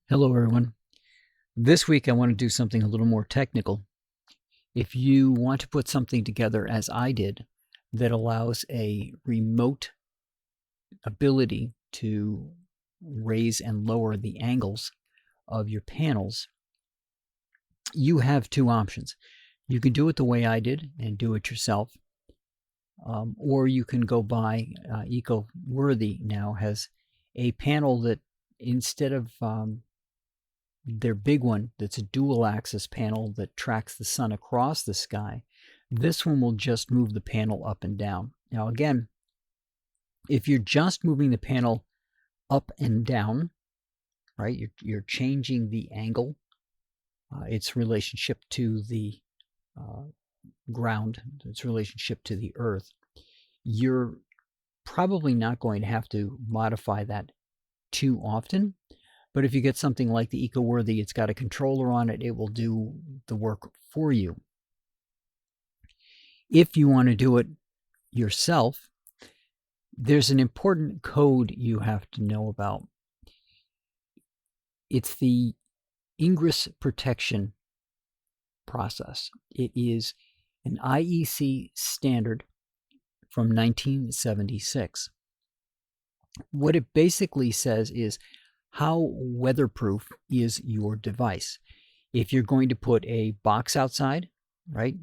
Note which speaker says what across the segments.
Speaker 1: Hello, everyone. This week I want to do something a little more technical. If you want to put something together, as I did, that allows a remote ability to raise and lower the angles of your panels, you have two options. You can do it the way I did and do it yourself, or you can go buy EcoWorthy now has a panel that instead of their big one that's a dual axis panel that tracks the sun across the sky, this one will just move the panel up and down. Now again, if you're just moving the panel up and down, right, you're changing the angle, its relationship to the ground, its relationship to the earth, you're probably not going to have to modify that too often. But if you get something like the EcoWorthy, it's got a controller on it, it will do the work for you. If you want to do it yourself, there's an important code you have to know about. It's the ingress protection process. It is an IEC standard from 1976. What it basically says is how weatherproof is your device. If you're going to put a box outside, right,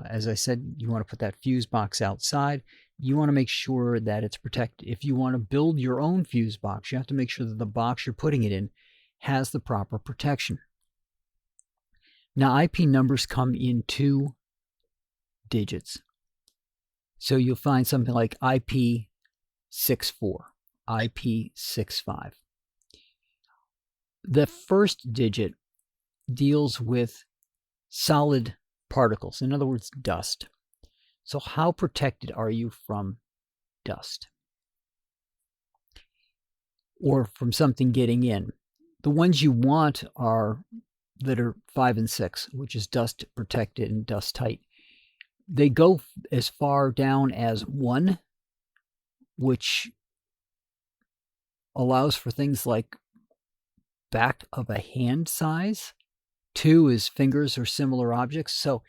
Speaker 1: as I said, you want to put that fuse box outside, you want to make sure that it's protected. If you want to build your own fuse box, you have to make sure that the box you're putting it in has the proper protection. Now, IP numbers come in 2 digits. So you'll find something like IP64, IP65. The first digit deals with solid particles, in other words, dust. So how protected are you from dust or from something getting in? The ones you want are that are 5 and 6, which is dust protected and dust tight. They go as far down as 1, which allows for things like back of a hand size. 2 is fingers or similar objects. So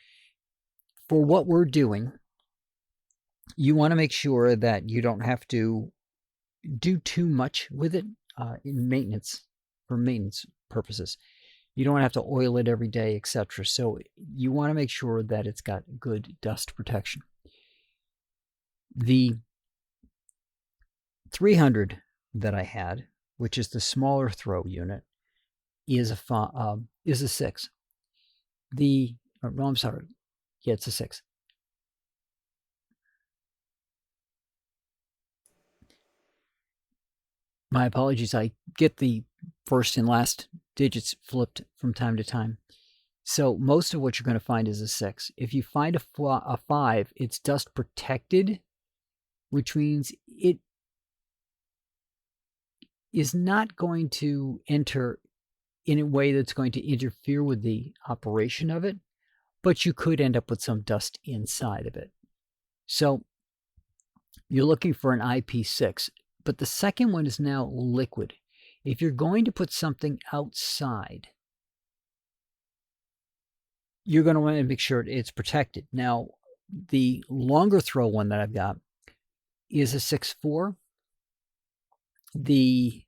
Speaker 1: for what we're doing, you want to make sure that you don't have to do too much with it in maintenance, for maintenance purposes. You don't have to oil it every day, etc. So you want to make sure that it's got good dust protection. The 300 that I had, which is the smaller throw unit, is a 6. I'm sorry. Yeah, it's a 6. My apologies. I get the first and last digits flipped from time to time. So most of what you're going to find is a 6. If you find a 5, it's dust protected, which means it is not going to enter in a way that's going to interfere with the operation of it, but you could end up with some dust inside of it. So you're looking for an IP6, but the second one is now liquid. If you're going to put something outside, you're going to want to make sure it's protected. Now, the longer throw one that I've got is a 6.4. The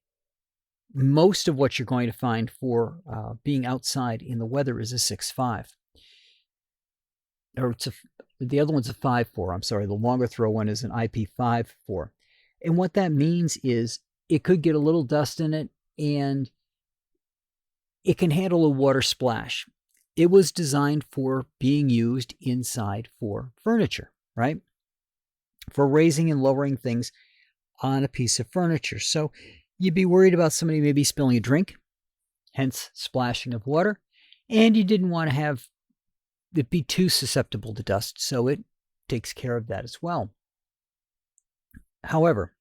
Speaker 1: most of what you're going to find for being outside in the weather is a 6.5. Or the other one's a 5.4. I'm sorry, the longer throw one is an IP5.4. And what that means is it could get a little dust in it and it can handle a water splash. It was designed for being used inside for furniture, right? For raising and lowering things on a piece of furniture. So you'd be worried about somebody maybe spilling a drink, hence splashing of water, and you didn't want to have it be too susceptible to dust, so it takes care of that as well. However,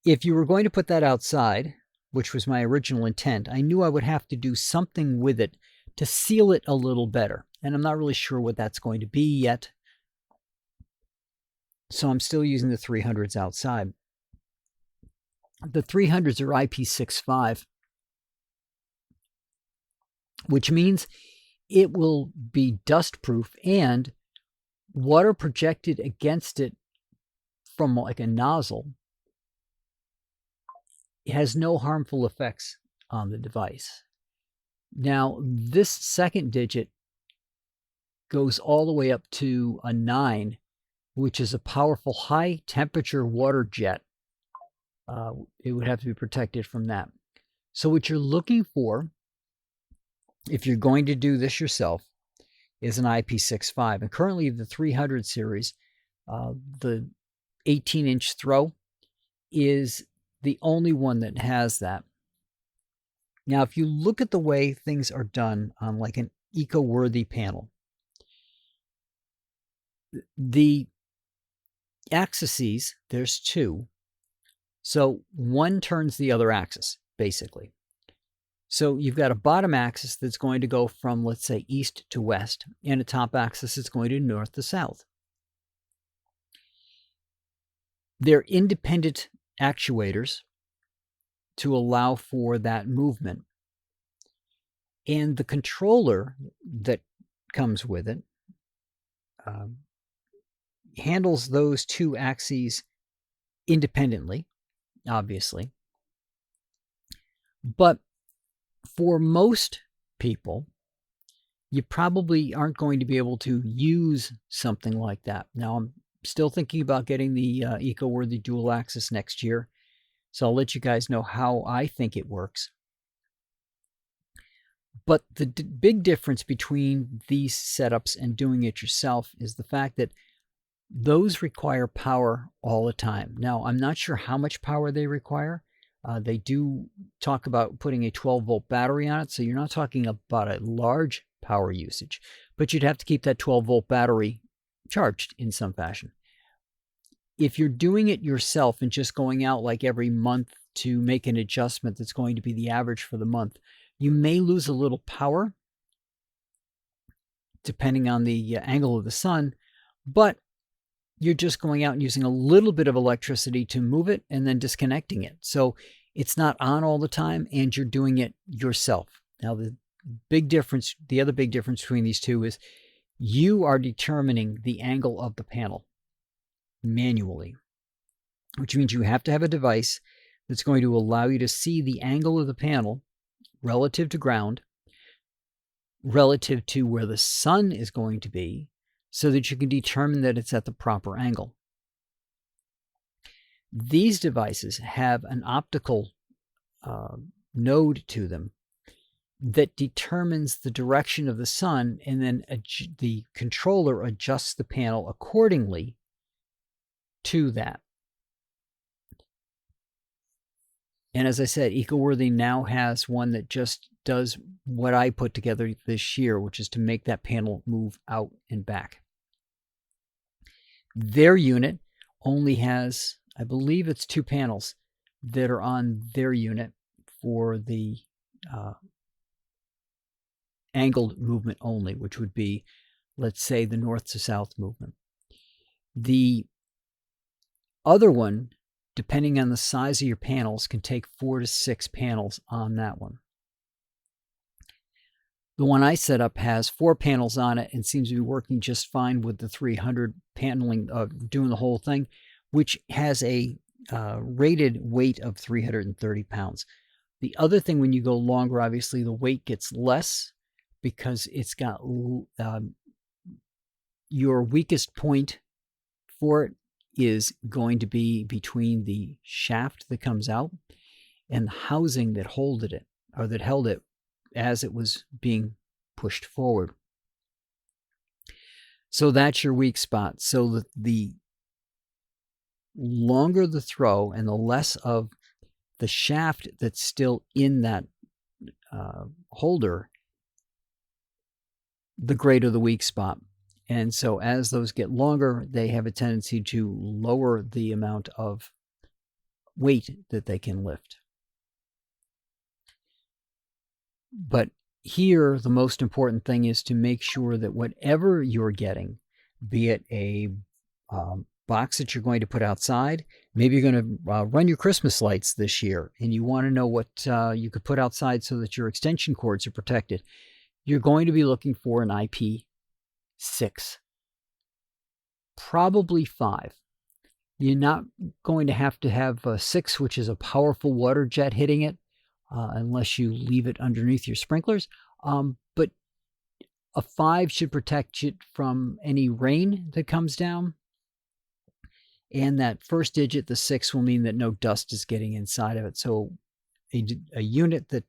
Speaker 1: if you were going to put that outside, which was my original intent, I knew I would have to do something with it to seal it a little better. And I'm not really sure what that's going to be yet. So I'm still using the 300s outside. The 300s are IP65. which means it will be dust proof and water projected against it from like a nozzle. It has no harmful effects on the device. Now, this second digit goes all the way up to a 9, which is a powerful high temperature water jet. It would have to be protected from that. So what you're looking for, if you're going to do this yourself, is an IP65. And currently the 300 series, the 18-inch throw, is the only one that has that. Now, if you look at the way things are done on like an eco-worthy panel, the axes, there's 2. So one turns the other axis, basically. So you've got a bottom axis that's going to go from, let's say, east to west, and a top axis that's going to north to south. They're independent actuators to allow for that movement. And the controller that comes with it handles those 2 axes independently, obviously. But for most people, you probably aren't going to be able to use something like that. Now, I'm still thinking about getting the eco-worthy dual axis next year, so I'll let you guys know how I think it works. But the big difference between these setups and doing it yourself is the fact that those require power all the time. Now, I'm not sure how much power they require. They do talk about putting a 12-volt battery on it, so you're not talking about a large power usage, but you'd have to keep that 12-volt battery charged in some fashion. If you're doing it yourself and just going out like every month to make an adjustment that's going to be the average for the month, you may lose a little power depending on the angle of the sun, but you're just going out and using a little bit of electricity to move it and then disconnecting it. So it's not on all the time, and you're doing it yourself. Now, the other big difference between these two is you are determining the angle of the panel manually, which means you have to have a device that's going to allow you to see the angle of the panel relative to ground, relative to where the sun is going to be, so that you can determine that it's at the proper angle. These devices have an optical node to them that determines the direction of the sun, and then the controller adjusts the panel accordingly to that. And as I said, EcoWorthy now has one that just does what I put together this year, which is to make that panel move out and back. Their unit only has, I believe it's 2 panels that are on their unit for the angled movement only, which would be, let's say, the north to south movement. The other one, depending on the size of your panels, can take 4 to 6 panels on that one. The one I set up has 4 panels on it and seems to be working just fine with the 300 paneling, doing the whole thing, which has a rated weight of 330 pounds. The other thing, when you go longer, obviously the weight gets less because it's got your weakest point for it is going to be between the shaft that comes out and the housing that held it as it was being pushed forward. So that's your weak spot. So the longer the throw and the less of the shaft that's still in that holder, the greater the weak spot. And so as those get longer, they have a tendency to lower the amount of weight that they can lift. But here, the most important thing is to make sure that whatever you're getting, be it a box that you're going to put outside, maybe you're going to run your Christmas lights this year, and you want to know what you could put outside so that your extension cords are protected. you're going to be looking for an IP6, probably 5. You're not going to have a 6, which is a powerful water jet hitting it, unless you leave it underneath your sprinklers. But a 5 should protect it from any rain that comes down. And that first digit, the 6, will mean that no dust is getting inside of it. So a unit that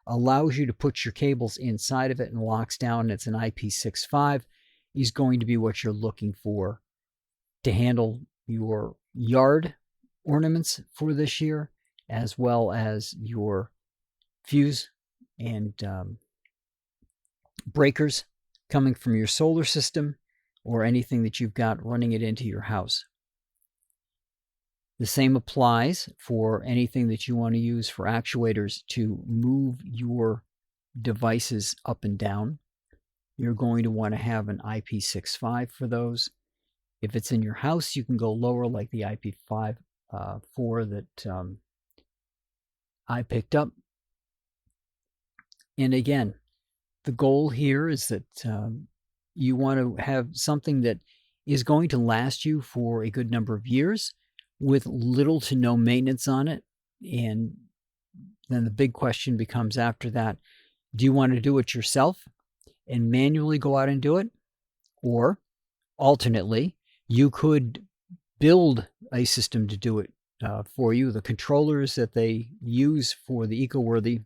Speaker 1: allows you to put your cables inside of it and locks down, and it's an IP65, is going to be what you're looking for to handle your yard ornaments for this year, as well as your fuse and breakers coming from your solar system or anything that you've got running it into your house. The same applies for anything that you want to use for actuators to move your devices up and down. You're going to want to have an IP65 for those. If it's in your house, you can go lower, like the IP5 4 that I picked up. And again, the goal here is that you want to have something that is going to last you for a good number of years with little to no maintenance on it. And then the big question becomes after that, do you want to do it yourself and manually go out and do it? Or alternately, you could build a system to do it for you. The controllers that they use for the EcoWorthy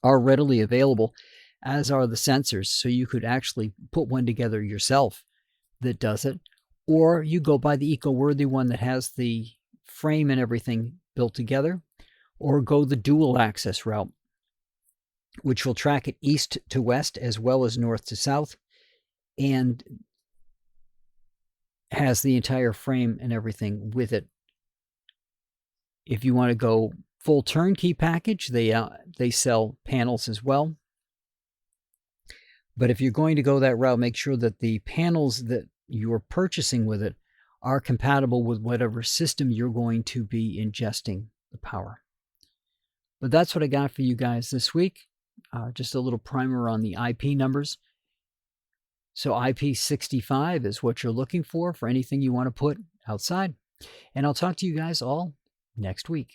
Speaker 1: are readily available, as are the sensors. So you could actually put one together yourself that does it. Or you go by the EcoWorthy one that has the frame and everything built together, or go the dual access route, which will track it east to west as well as north to south, and has the entire frame and everything with it. If you want to go full turnkey package, they sell panels as well. But if you're going to go that route, make sure that the panels that you're purchasing with it are compatible with whatever system you're going to be ingesting the power. But that's what I got for you guys this week. Just a little primer on the IP numbers. So IP65 is what you're looking for anything you want to put outside. And I'll talk to you guys all next week.